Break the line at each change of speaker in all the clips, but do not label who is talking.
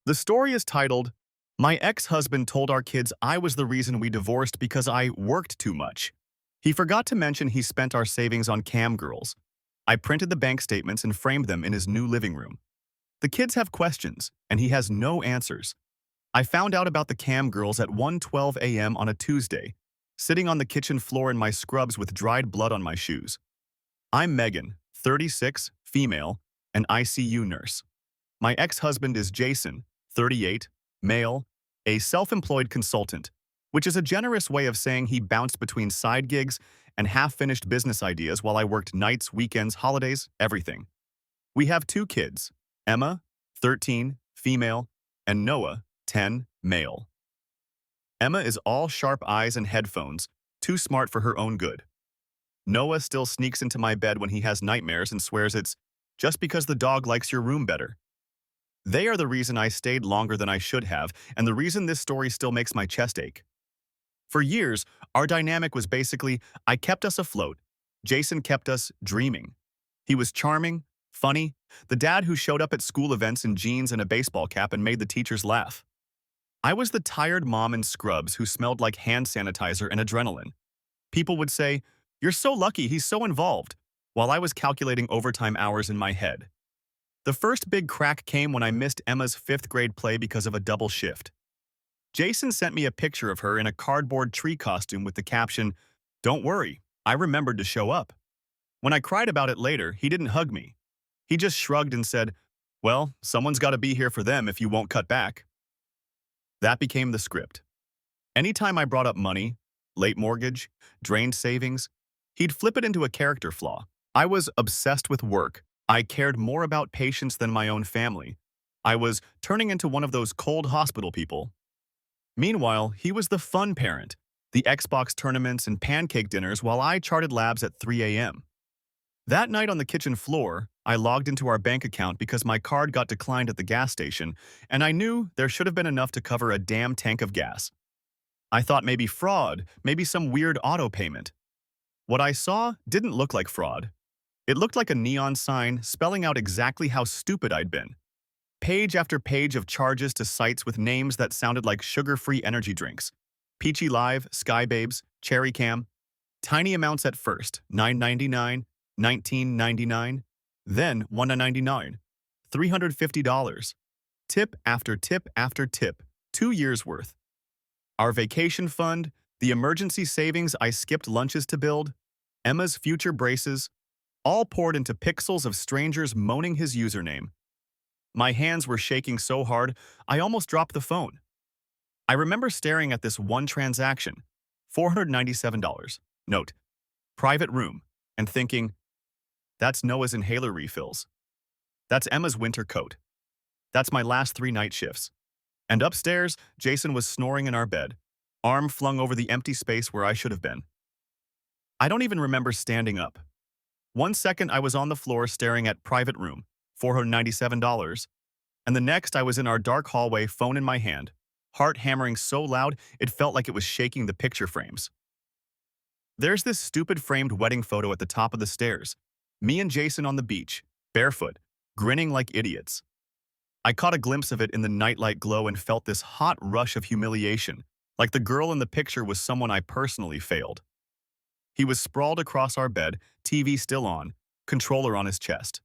The story is titled, My Ex-Husband Told Our Kids I Was the Reason We Divorced Because I Worked Too Much. He forgot to mention he spent our savings on cam girls. I printed the bank statements and framed them in his new living room. The kids have questions, and he has no answers. I found out about the cam girls at 1:12 a.m. on a Tuesday, sitting on the kitchen floor in my scrubs with dried blood on my shoes. I'm Megan, 36, female, an ICU nurse. My ex-husband is Jason, 38, male, a self-employed consultant, which is a generous way of saying he bounced between side gigs and half-finished business ideas while I worked nights, weekends, holidays, everything. We have two kids, Emma, 13, female, and Noah, 10, male. Emma is all sharp eyes and headphones, too smart for her own good. Noah still sneaks into my bed when he has nightmares and swears it's just because the dog likes your room better. They are the reason I stayed longer than I should have, and the reason this story still makes my chest ache. For years, our dynamic was basically, I kept us afloat. Jason kept us dreaming. He was charming, funny, the dad who showed up at school events in jeans and a baseball cap and made the teachers laugh. I was the tired mom in scrubs who smelled like hand sanitizer and adrenaline. People would say, "You're so lucky he's so involved," while I was calculating overtime hours in my head. The first big crack came when I missed Emma's fifth-grade play because of a double shift. Jason sent me a picture of her in a cardboard tree costume with the caption, "Don't worry, I remembered to show up." When I cried about it later, he didn't hug me. He just shrugged and said, "Well, someone's got to be here for them if you won't cut back." That became the script. Anytime I brought up money, late mortgage, drained savings, he'd flip it into a character flaw. I was obsessed with work. I cared more about patients than my own family. I was turning into one of those cold hospital people. Meanwhile, he was the fun parent, the Xbox tournaments and pancake dinners while I charted labs at 3 a.m. That night on the kitchen floor, I logged into our bank account because my card got declined at the gas station, and I knew there should have been enough to cover a damn tank of gas. I thought maybe fraud, maybe some weird auto payment. What I saw didn't look like fraud. It looked like a neon sign spelling out exactly how stupid I'd been. Page after page of charges to sites with names that sounded like sugar-free energy drinks. Peachy Live, Sky Babes, Cherry Cam. Tiny amounts at first, $9.99, $19.99, then $1.99, $350. Tip after tip after tip, 2 years worth. Our vacation fund, the emergency savings I skipped lunches to build, Emma's future braces, all poured into pixels of strangers moaning his username. My hands were shaking so hard, I almost dropped the phone. I remember staring at this one transaction, $497, note, private room, and thinking, that's Noah's inhaler refills. That's Emma's winter coat. That's my last 3 night shifts. And upstairs, Jason was snoring in our bed, arm flung over the empty space where I should have been. I don't even remember standing up. 1 second I was on the floor staring at private room, $497, and the next I was in our dark hallway, phone in my hand, heart hammering so loud it felt like it was shaking the picture frames. There's this stupid framed wedding photo at the top of the stairs, me and Jason on the beach, barefoot, grinning like idiots. I caught a glimpse of it in the nightlight glow and felt this hot rush of humiliation, like the girl in the picture was someone I personally failed. He was sprawled across our bed, TV still on, controller on his chest.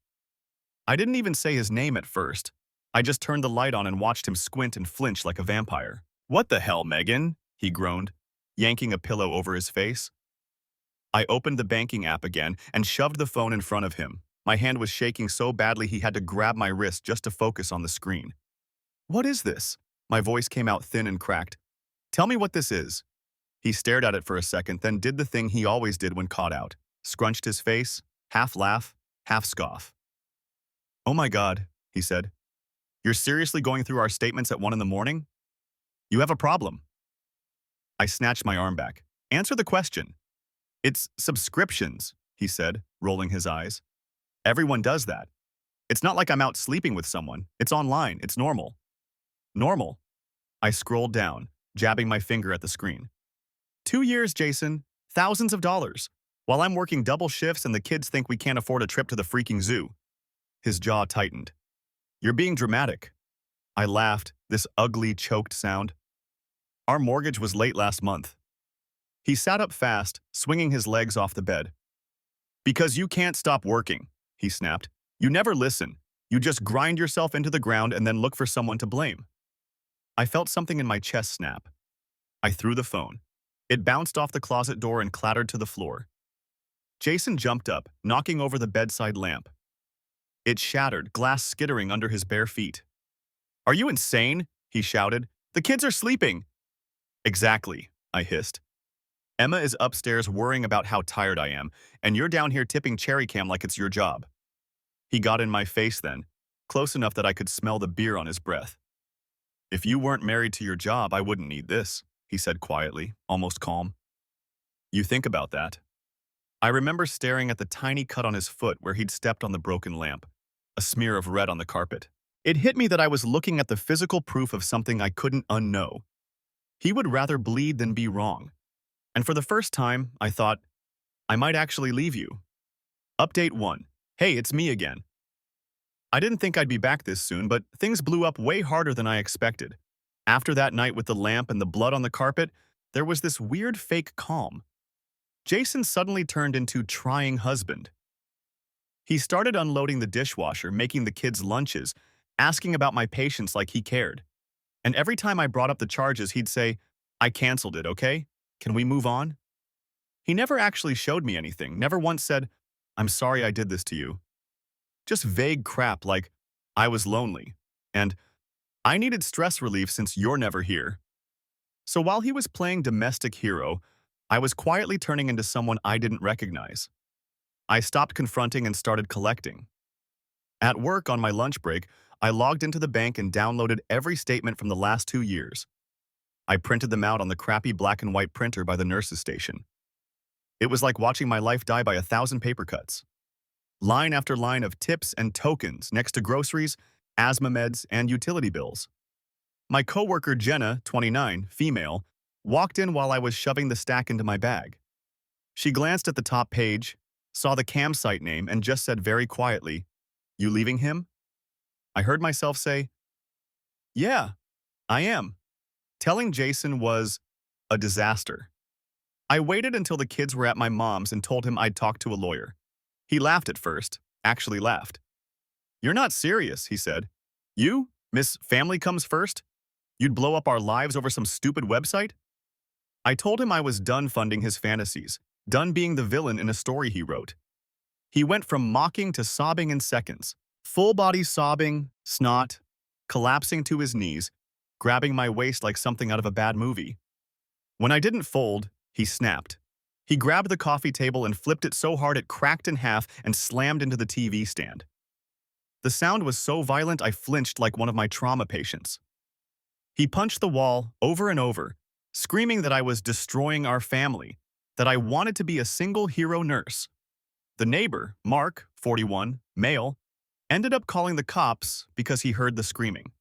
I didn't even say his name at first. I just turned the light on and watched him squint and flinch like a vampire. "What the hell, Megan?" he groaned, yanking a pillow over his face. I opened the banking app again and shoved the phone in front of him. My hand was shaking so badly he had to grab my wrist just to focus on the screen. "What is this?" My voice came out thin and cracked. "Tell me what this is." He stared at it for a second, then did the thing he always did when caught out. Scrunched his face, half laugh, half scoff. "Oh my God," he said. "You're seriously going through our statements at 1 in the morning? You have a problem." I snatched my arm back. "Answer the question." "It's subscriptions," he said, rolling his eyes. "Everyone does that. It's not like I'm out sleeping with someone. It's online. It's normal." "Normal?" I scrolled down, jabbing my finger at the screen. 2 years, Jason. Thousands of dollars. While I'm working double shifts and the kids think we can't afford a trip to the freaking zoo. His jaw tightened. "You're being dramatic." I laughed, this ugly, choked sound. Our mortgage was late last month. He sat up fast, swinging his legs off the bed. Because you can't stop working, he snapped. You never listen. You just grind yourself into the ground and then look for someone to blame. I felt something in my chest snap. I threw the phone. It bounced off the closet door and clattered to the floor. Jason jumped up, knocking over the bedside lamp. It shattered, glass skittering under his bare feet. Are you insane? He shouted. The kids are sleeping. Exactly, I hissed. Emma is upstairs worrying about how tired I am, and you're down here tipping cherry cam like it's your job. He got in my face then, close enough that I could smell the beer on his breath. If you weren't married to your job, I wouldn't need this, he said quietly, almost calm. You think about that. I remember staring at the tiny cut on his foot where he'd stepped on the broken lamp, a smear of red on the carpet. It hit me that I was looking at the physical proof of something I couldn't unknow. He would rather bleed than be wrong. And for the first time, I thought, I might actually leave you. Update 1. Hey, it's me again. I didn't think I'd be back this soon, but things blew up way harder than I expected. After that night with the lamp and the blood on the carpet, there was this weird fake calm. Jason suddenly turned into trying husband. He started unloading the dishwasher, making the kids' lunches, asking about my patience like he cared. And every time I brought up the charges, he'd say, I canceled it, okay? Can we move on? He never actually showed me anything, never once said, I'm sorry I did this to you. Just vague crap like, I was lonely, and I needed stress relief since you're never here. So while he was playing domestic hero, I was quietly turning into someone I didn't recognize. I stopped confronting and started collecting. At work on my lunch break, I logged into the bank and downloaded every statement from the last 2 years. I printed them out on the crappy black and white printer by the nurse's station. It was like watching my life die by 1,000 paper cuts. Line after line of tips and tokens next to groceries, asthma meds, and utility bills. My coworker Jenna, 29, female, walked in while I was shoving the stack into my bag. She glanced at the top page, saw the campsite name, and just said very quietly, You leaving him? I heard myself say, Yeah, I am. Telling Jason was a disaster. I waited until the kids were at my mom's and told him I'd talk to a lawyer. He laughed at first, actually laughed. You're not serious, he said. You, Miss Family Comes First? You'd blow up our lives over some stupid website? I told him I was done funding his fantasies, done being the villain in a story he wrote. He went from mocking to sobbing in seconds, full body sobbing, snot, collapsing to his knees, grabbing my waist like something out of a bad movie. When I didn't fold, he snapped. He grabbed the coffee table and flipped it so hard it cracked in half and slammed into the TV stand. The sound was so violent I flinched like one of my trauma patients. He punched the wall over and over, screaming that I was destroying our family, that I wanted to be a single hero nurse. The neighbor, Mark, 41, male, ended up calling the cops because he heard the screaming.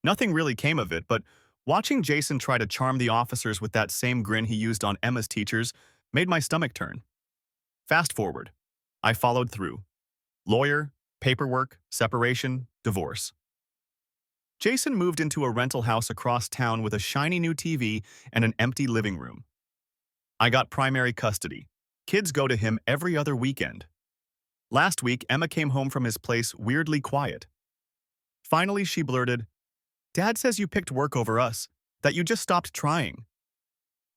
Nothing really came of it, but watching Jason try to charm the officers with that same grin he used on Emma's teachers made my stomach turn. Fast forward. I followed through. Lawyer, paperwork, separation, divorce. Jason moved into a rental house across town with a shiny new TV and an empty living room. I got primary custody. Kids go to him every other weekend. Last week, Emma came home from his place weirdly quiet. Finally, she blurted, Dad says you picked work over us, that you just stopped trying.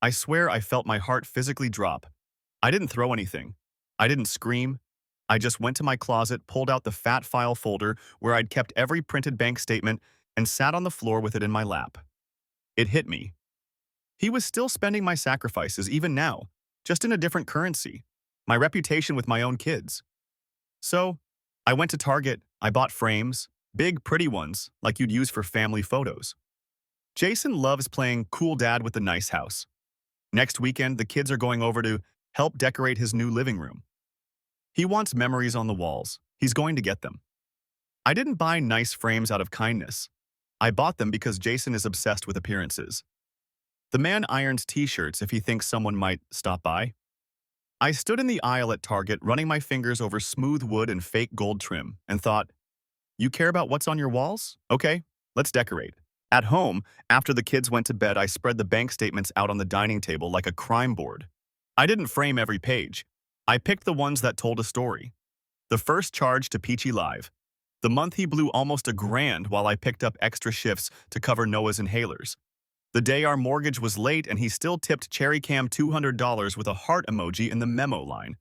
I swear I felt my heart physically drop. I didn't throw anything. I didn't scream. I just went to my closet, pulled out the fat file folder where I'd kept every printed bank statement, and sat on the floor with it in my lap. It hit me. He was still spending my sacrifices even now, just in a different currency, my reputation with my own kids. So, I went to Target, I bought frames, big pretty ones like you'd use for family photos. Jason loves playing cool dad with the nice house. Next weekend, the kids are going over to help decorate his new living room. He wants memories on the walls. He's going to get them. I didn't buy nice frames out of kindness. I bought them because Jason is obsessed with appearances. The man irons t-shirts if he thinks someone might stop by. I stood in the aisle at Target running my fingers over smooth wood and fake gold trim and thought, you care about what's on your walls? Okay, Let's decorate. At home, after the kids went to bed, I spread the bank statements out on the dining table like a crime board. I didn't frame every page. I picked the ones that told a story. The first charge to Peachy Live. The month he blew almost $1,000 while I picked up extra shifts to cover Noah's inhalers. The day our mortgage was late and he still tipped Cherry Cam $200 with a heart emoji in the memo line.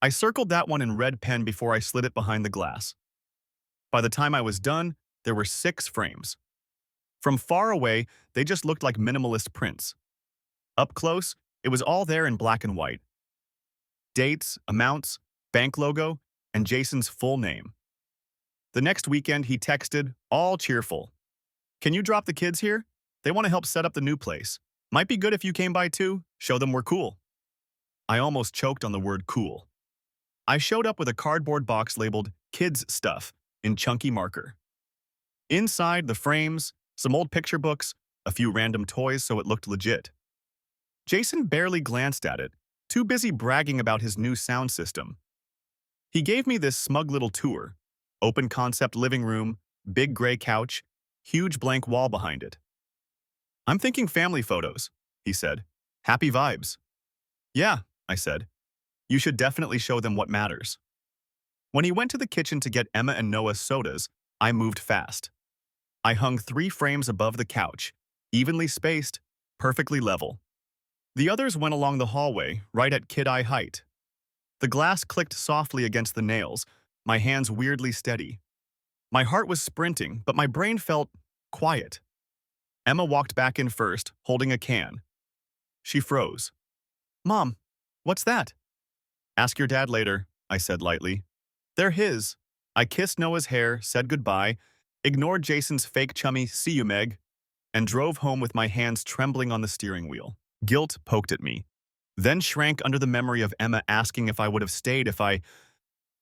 I circled that one in red pen before I slid it behind the glass. By the time I was done, there were 6 frames. From far away, they just looked like minimalist prints. Up close, it was all there in black and white. Dates, amounts, bank logo, and Jason's full name. The next weekend, he texted, all cheerful. "Can you drop the kids here? They want to help set up the new place. Might be good if you came by too. Show them we're cool." I almost choked on the word cool. I showed up with a cardboard box labeled "Kids Stuff" in chunky marker. Inside, the frames, some old picture books, a few random toys so it looked legit. Jason barely glanced at it, too busy bragging about his new sound system. He gave me this smug little tour. Open concept living room, big gray couch, huge blank wall behind it. "I'm thinking family photos," he said. "Happy vibes." "Yeah," I said. "You should definitely show them what matters." When he went to the kitchen to get Emma and Noah sodas, I moved fast. I hung 3 frames above the couch, evenly spaced, perfectly level. The others went along the hallway, right at kid-eye height. The glass clicked softly against the nails, my hands weirdly steady. My heart was sprinting, but my brain felt quiet. Emma walked back in first, holding a can. She froze. "Mom, what's that?" "Ask your dad later," I said lightly. "They're his." I kissed Noah's hair, said goodbye, ignored Jason's fake chummy "see you, Meg," and drove home with my hands trembling on the steering wheel. Guilt poked at me, then shrank under the memory of Emma asking if I would have stayed if I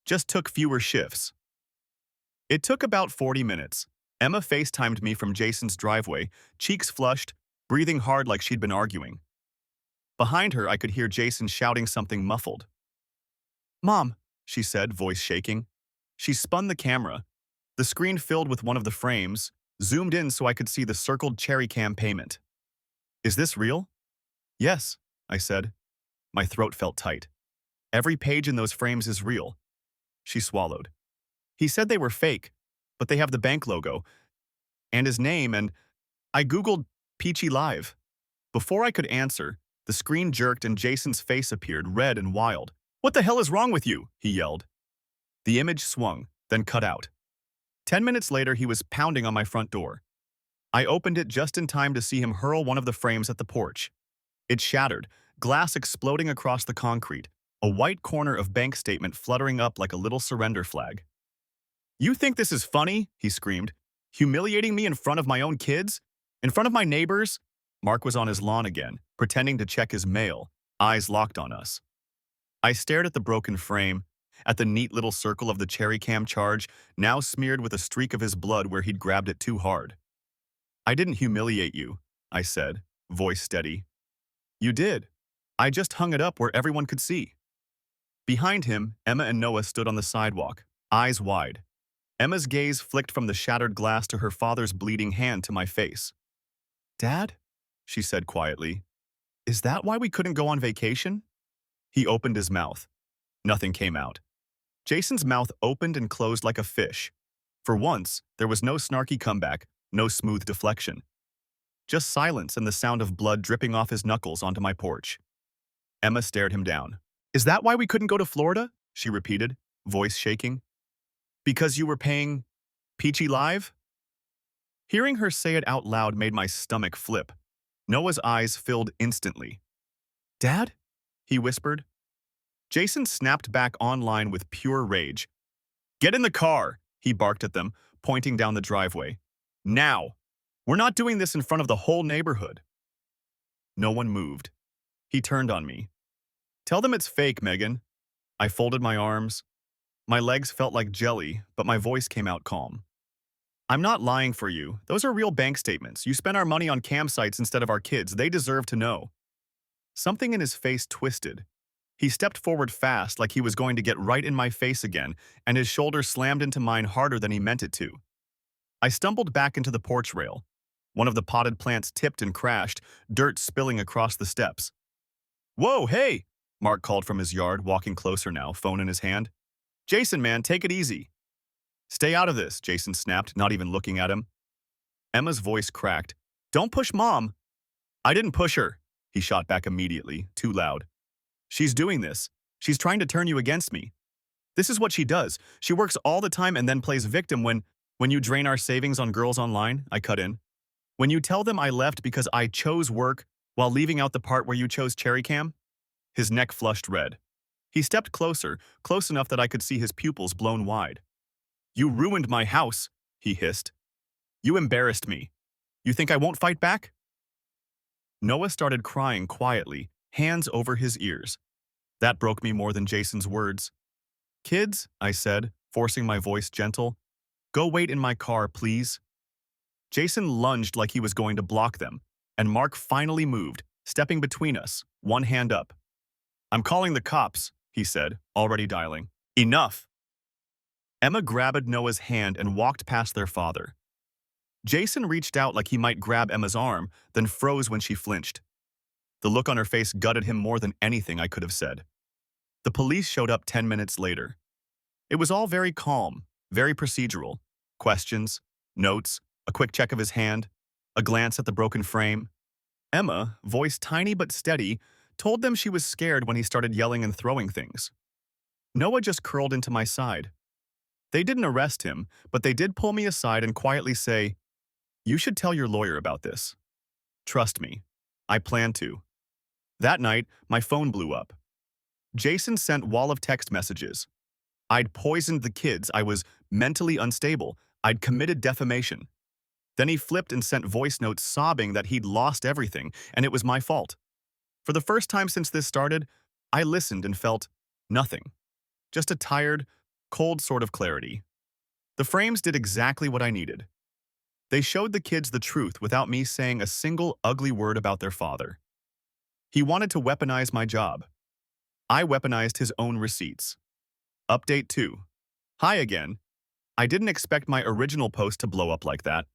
just took fewer shifts. It took about 40 minutes. Emma FaceTimed me from Jason's driveway, cheeks flushed, breathing hard like she'd been arguing. Behind her, I could hear Jason shouting something muffled. "Mom," she said, voice shaking. She spun the camera. The screen filled with one of the frames, zoomed in so I could see the circled Cherry Cam payment. "Is this real?" "Yes," I said. My throat felt tight. "Every page in those frames is real." She swallowed. "He said they were fake, but they have the bank logo and his name, and I Googled Peachy Live." Before I could answer, the screen jerked and Jason's face appeared, red and wild. "What the hell is wrong with you?" he yelled. The image swung, then cut out. 10 minutes later, he was pounding on my front door. I opened it just in time to see him hurl one of the frames at the porch. It shattered, glass exploding across the concrete, a white corner of bank statement fluttering up like a little surrender flag. "You think this is funny?" he screamed. "Humiliating me in front of my own kids? In front of my neighbors?" Mark was on his lawn again, pretending to check his mail, eyes locked on us. I stared at the broken frame, at the neat little circle of the Cherry Cam charge, now smeared with a streak of his blood where he'd grabbed it too hard. "I didn't humiliate you," I said, voice steady. "You did. I just hung it up where everyone could see." Behind him, Emma and Noah stood on the sidewalk, eyes wide. Emma's gaze flicked from the shattered glass to her father's bleeding hand to my face. "Dad?" she said quietly. "Is that why we couldn't go on vacation?" He opened his mouth. Nothing came out. Jason's mouth opened and closed like a fish. For once, there was no snarky comeback, no smooth deflection. Just silence and the sound of blood dripping off his knuckles onto my porch. Emma stared him down. "Is that why we couldn't go to Florida?" she repeated, voice shaking. "Because you were paying Peachy Live?" Hearing her say it out loud made my stomach flip. Noah's eyes filled instantly. "Dad?" he whispered. Jason snapped back online with pure rage. "Get in the car!" he barked at them, pointing down the driveway. "Now! We're not doing this in front of the whole neighborhood." No one moved. He turned on me. "Tell them it's fake, Megan." I folded my arms. My legs felt like jelly, but my voice came out calm. "I'm not lying for you. Those are real bank statements. You spent our money on campsites instead of our kids. They deserve to know." Something in his face twisted. He stepped forward fast like he was going to get right in my face again, and his shoulder slammed into mine harder than he meant it to. I stumbled back into the porch rail. One of the potted plants tipped and crashed, dirt spilling across the steps. "Whoa, hey!" Mark called from his yard, walking closer now, phone in his hand. "Jason, man, take it easy." "Stay out of this," Jason snapped, not even looking at him. Emma's voice cracked. "Don't push Mom." "I didn't push her," he shot back immediately, too loud. "She's doing this. She's trying to turn you against me. This is what she does. She works all the time and then plays victim when you drain our savings on girls online," I cut in. "When you tell them I left because I chose work while leaving out the part where you chose cherry cam." His neck flushed red. He stepped closer, close enough that I could see his pupils blown wide. "You ruined my house," he hissed. "You embarrassed me. You think I won't fight back?" Noah started crying quietly, hands over his ears. That broke me more than Jason's words. "Kids," I said, forcing my voice gentle, "go wait in my car, please." Jason lunged like he was going to block them, and Mark finally moved, stepping between us, one hand up. "I'm calling the cops," he said, already dialing. "Enough!" Emma grabbed Noah's hand and walked past their father. Jason reached out like he might grab Emma's arm, then froze when she flinched. The look on her face gutted him more than anything I could have said. The police showed up 10 minutes later. It was all very calm, very procedural. Questions, notes, a quick check of his hand, a glance at the broken frame. Emma, voice tiny but steady, told them she was scared when he started yelling and throwing things. Noah just curled into my side. They didn't arrest him, but they did pull me aside and quietly say, "You should tell your lawyer about this." Trust me, I plan to. That night, my phone blew up. Jason sent wall of text messages. I'd poisoned the kids, I was mentally unstable, I'd committed defamation. Then he flipped and sent voice notes sobbing that he'd lost everything, and it was my fault. For the first time since this started, I listened and felt nothing. Just a tired, cold sort of clarity. The frames did exactly what I needed. They showed the kids the truth without me saying a single ugly word about their father. He wanted to weaponize my job. I weaponized his own receipts. Update 2. Hi again. I didn't expect my original post to blow up like that.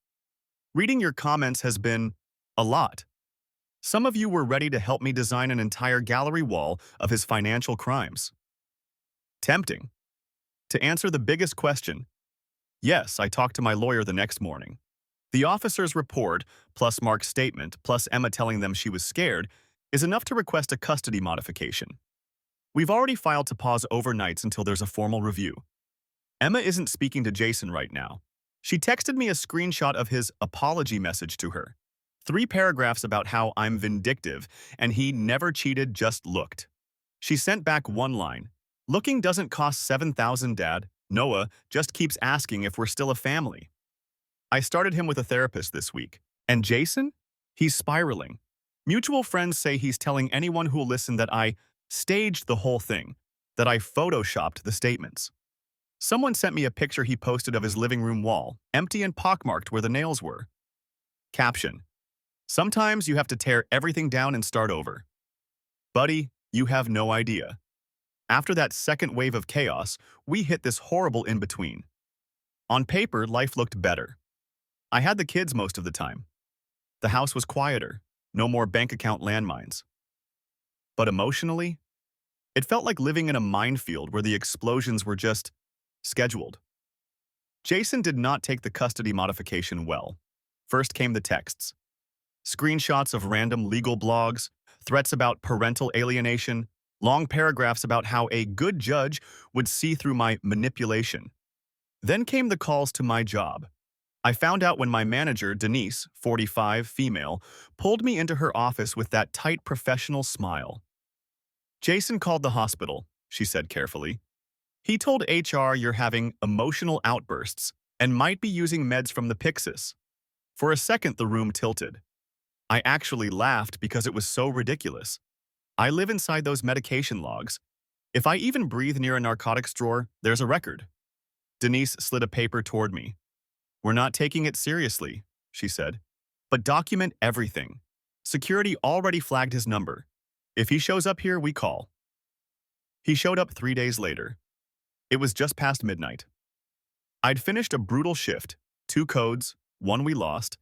Reading your comments has been a lot. Some of you were ready to help me design an entire gallery wall of his financial crimes. Tempting. To answer the biggest question, yes, I talked to my lawyer the next morning. The officer's report, plus Mark's statement, plus Emma telling them she was scared, is enough to request a custody modification. We've already filed to pause overnights until there's a formal review. Emma isn't speaking to Jason right now. She texted me a screenshot of his apology message to her. 3 paragraphs about how I'm vindictive and he never cheated, just looked. She sent back one line. "Looking doesn't cost $7,000, Dad. Noah just keeps asking if we're still a family." I started him with a therapist this week. And Jason? He's spiraling. Mutual friends say he's telling anyone who'll listen that I staged the whole thing, that I photoshopped the statements. Someone sent me a picture he posted of his living room wall, empty and pockmarked where the nails were. Caption: "Sometimes you have to tear everything down and start over." Buddy, you have no idea. After that second wave of chaos, we hit this horrible in-between. On paper, life looked better. I had the kids most of the time. The house was quieter, no more bank account landmines. But emotionally, it felt like living in a minefield where the explosions were just scheduled. Jason did not take the custody modification well. First came the texts. Screenshots of random legal blogs, threats about parental alienation, long paragraphs about how a good judge would see through my manipulation. Then came the calls to my job. I found out when my manager, Denise, 45, female, pulled me into her office with that tight professional smile. "Jason called the hospital," she said carefully. "He told HR you're having emotional outbursts and might be using meds from the Pyxis." For a second, the room tilted. I actually laughed because it was so ridiculous. I live inside those medication logs. If I even breathe near a narcotics drawer, there's a record. Denise slid a paper toward me. "We're not taking it seriously," she said. "But document everything. Security already flagged his number. If he shows up here, we call." He showed up 3 days later. It was just past midnight. I'd finished a brutal shift, 2 codes, 1 we lost,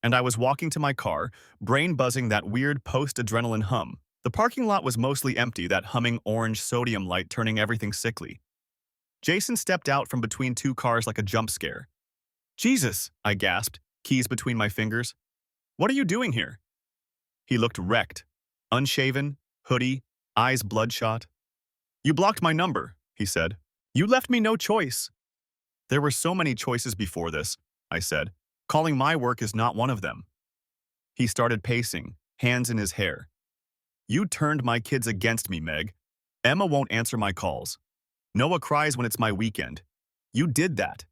and I was walking to my car, brain buzzing that weird post-adrenaline hum. The parking lot was mostly empty, that humming orange sodium light turning everything sickly. Jason stepped out from between 2 cars like a jump scare. "Jesus!" I gasped, keys between my fingers. "What are you doing here?" He looked wrecked. Unshaven, hoodie, eyes bloodshot. "You blocked my number," he said. "You left me no choice." "There were so many choices before this," I said. "Calling my work is not one of them." He started pacing, hands in his hair. "You turned my kids against me, Meg. Emma won't answer my calls. Noah cries when it's my weekend. You did that."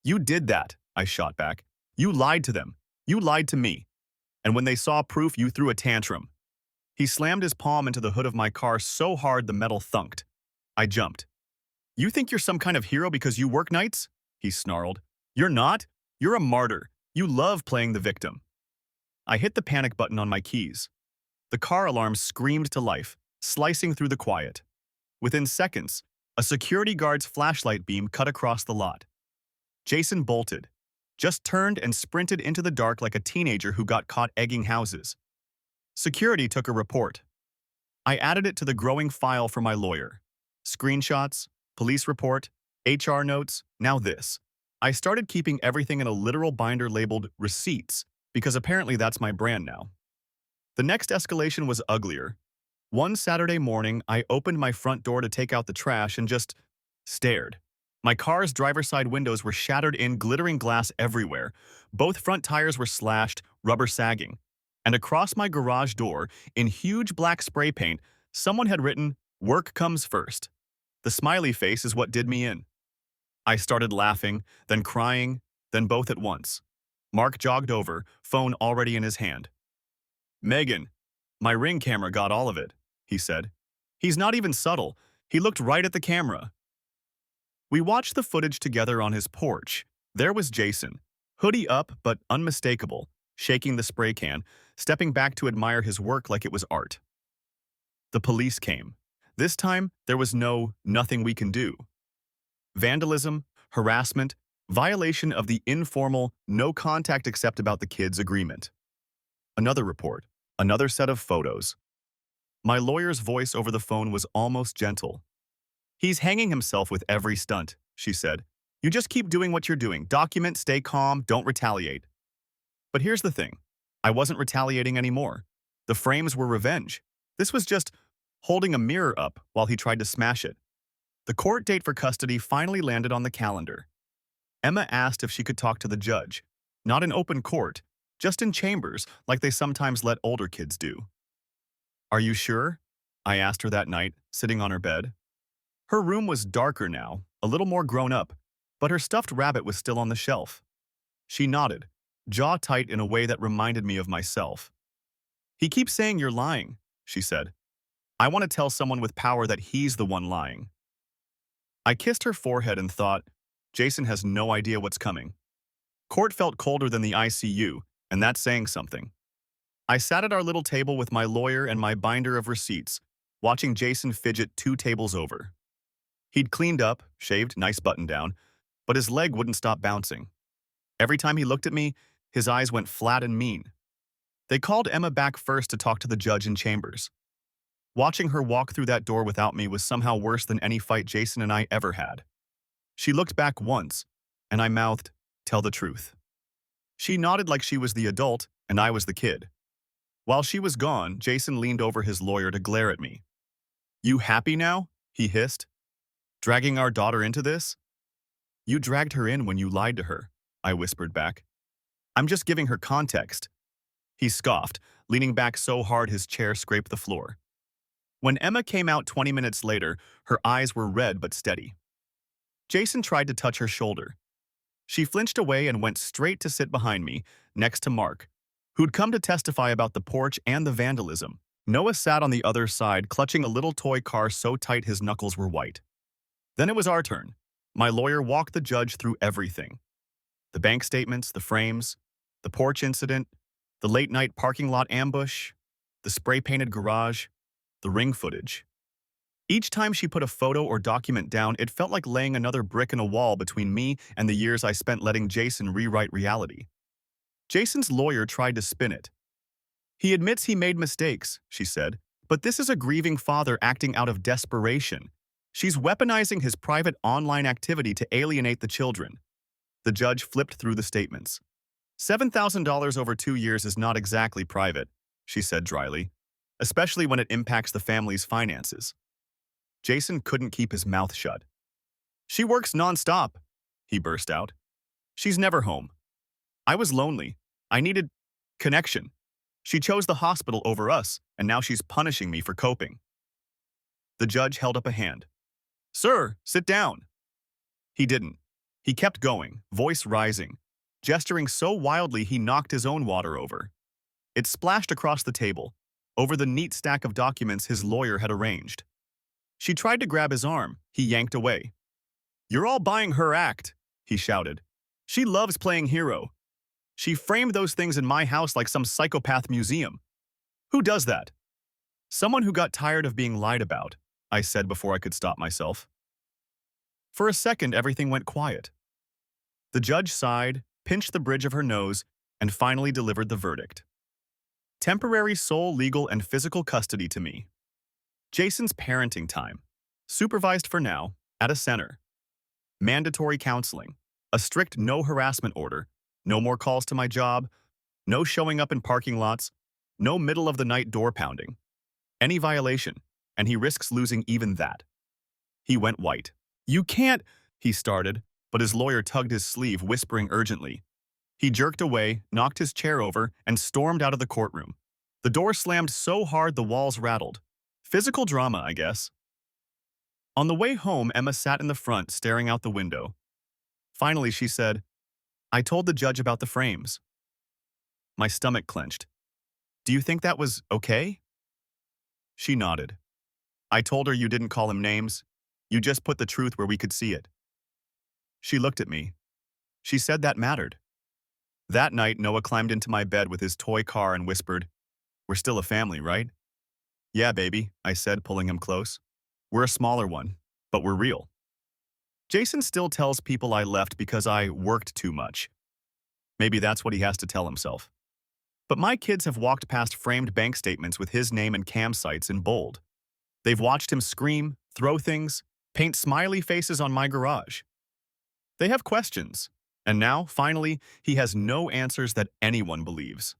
"You did that," I shot back. "You lied to them. You lied to me. And when they saw proof, you threw a tantrum." He slammed his palm into the hood of my car so hard the metal thunked. I jumped. "You think you're some kind of hero because you work nights?" he snarled. "You're not. You're a martyr. You love playing the victim." I hit the panic button on my keys. The car alarm screamed to life, slicing through the quiet. Within seconds, a security guard's flashlight beam cut across the lot. Jason bolted, just turned and sprinted into the dark like a teenager who got caught egging houses. Security took a report. I added it to the growing file for my lawyer. Screenshots, police report, HR notes, now this. I started keeping everything in a literal binder labeled receipts, because apparently that's my brand now. The next escalation was uglier. One Saturday morning, I opened my front door to take out the trash and just stared. My car's driver's side windows were shattered in, glittering glass everywhere. Both front tires were slashed, rubber sagging. And across my garage door, in huge black spray paint, someone had written, "Work comes first." The smiley face is what did me in. I started laughing, then crying, then both at once. Mark jogged over, phone already in his hand. "Megan, my Ring camera got all of it," he said. "He's not even subtle. He looked right at the camera." We watched the footage together on his porch. There was Jason, hoodie up but unmistakable, shaking the spray can, stepping back to admire his work like it was art. The police came. This time, there was nothing we can do. Vandalism, harassment, violation of the informal, no contact except about the kids agreement. Another report, another set of photos. My lawyer's voice over the phone was almost gentle. "He's hanging himself with every stunt," she said. "You just keep doing what you're doing. Document, stay calm, don't retaliate." But here's the thing. I wasn't retaliating anymore. The frames were revenge. This was just holding a mirror up while he tried to smash it. The court date for custody finally landed on the calendar. Emma asked if she could talk to the judge. Not in open court, just in chambers, like they sometimes let older kids do. "Are you sure?" I asked her that night, sitting on her bed. Her room was darker now, a little more grown up, but her stuffed rabbit was still on the shelf. She nodded, jaw tight in a way that reminded me of myself. "He keeps saying you're lying," she said. "I want to tell someone with power that he's the one lying." I kissed her forehead and thought, Jason has no idea what's coming. Court felt colder than the ICU, and that's saying something. I sat at our little table with my lawyer and my binder of receipts, watching Jason fidget 2 tables over. He'd cleaned up, shaved, nice button down, but his leg wouldn't stop bouncing. Every time he looked at me, his eyes went flat and mean. They called Emma back first to talk to the judge in chambers. Watching her walk through that door without me was somehow worse than any fight Jason and I ever had. She looked back once, and I mouthed, "Tell the truth." She nodded like she was the adult, and I was the kid. While she was gone, Jason leaned over his lawyer to glare at me. "You happy now?" he hissed. "Dragging our daughter into this?" "You dragged her in when you lied to her," I whispered back. "I'm just giving her context." He scoffed, leaning back so hard his chair scraped the floor. When Emma came out 20 minutes later, her eyes were red but steady. Jason tried to touch her shoulder. She flinched away and went straight to sit behind me, next to Mark, who'd come to testify about the porch and the vandalism. Noah sat on the other side, clutching a little toy car so tight his knuckles were white. Then it was our turn. My lawyer walked the judge through everything. The bank statements, the frames, the porch incident, the late-night parking lot ambush, the spray-painted garage, the Ring footage. Each time she put a photo or document down, it felt like laying another brick in a wall between me and the years I spent letting Jason rewrite reality. Jason's lawyer tried to spin it. He admits he made mistakes, she said, but this is a grieving father acting out of desperation. She's weaponizing his private online activity to alienate the children. The judge flipped through the statements. $7,000 over 2 years is not exactly private, she said dryly, especially when it impacts the family's finances. Jason couldn't keep his mouth shut. She works nonstop, he burst out. She's never home. I was lonely. I needed connection. She chose the hospital over us, and now she's punishing me for coping. The judge held up a hand. Sir, sit down. He didn't. He kept going, voice rising, gesturing so wildly he knocked his own water over. It splashed across the table, over the neat stack of documents his lawyer had arranged. She tried to grab his arm. He yanked away. You're all buying her act, he shouted. She loves playing hero. She framed those things in my house like some psychopath museum. Who does that? Someone who got tired of being lied about, I said before I could stop myself. For a second, everything went quiet. The judge sighed, pinched the bridge of her nose, and finally delivered the verdict. Temporary sole legal and physical custody to me. Jason's parenting time. Supervised for now, at a center. Mandatory counseling. A strict no harassment order. No more calls to my job. No showing up in parking lots. No middle-of-the-night door pounding. Any violation, and he risks losing even that. He went white. You can't, he started, but his lawyer tugged his sleeve, whispering urgently. He jerked away, knocked his chair over, and stormed out of the courtroom. The door slammed so hard the walls rattled. Physical drama, I guess. On the way home, Emma sat in the front, staring out the window. Finally, she said, I told the judge about the frames. My stomach clenched. Do you think that was okay? She nodded. I told her you didn't call him names. You just put the truth where we could see it. She looked at me. She said that mattered. That night, Noah climbed into my bed with his toy car and whispered, We're still a family, right? Yeah, baby, I said, pulling him close. We're a smaller one, but we're real. Jason still tells people I left because I worked too much. Maybe that's what he has to tell himself. But my kids have walked past framed bank statements with his name and cam sites in bold. They've watched him scream, throw things, paint smiley faces on my garage. They have questions, and now, finally, he has no answers that anyone believes.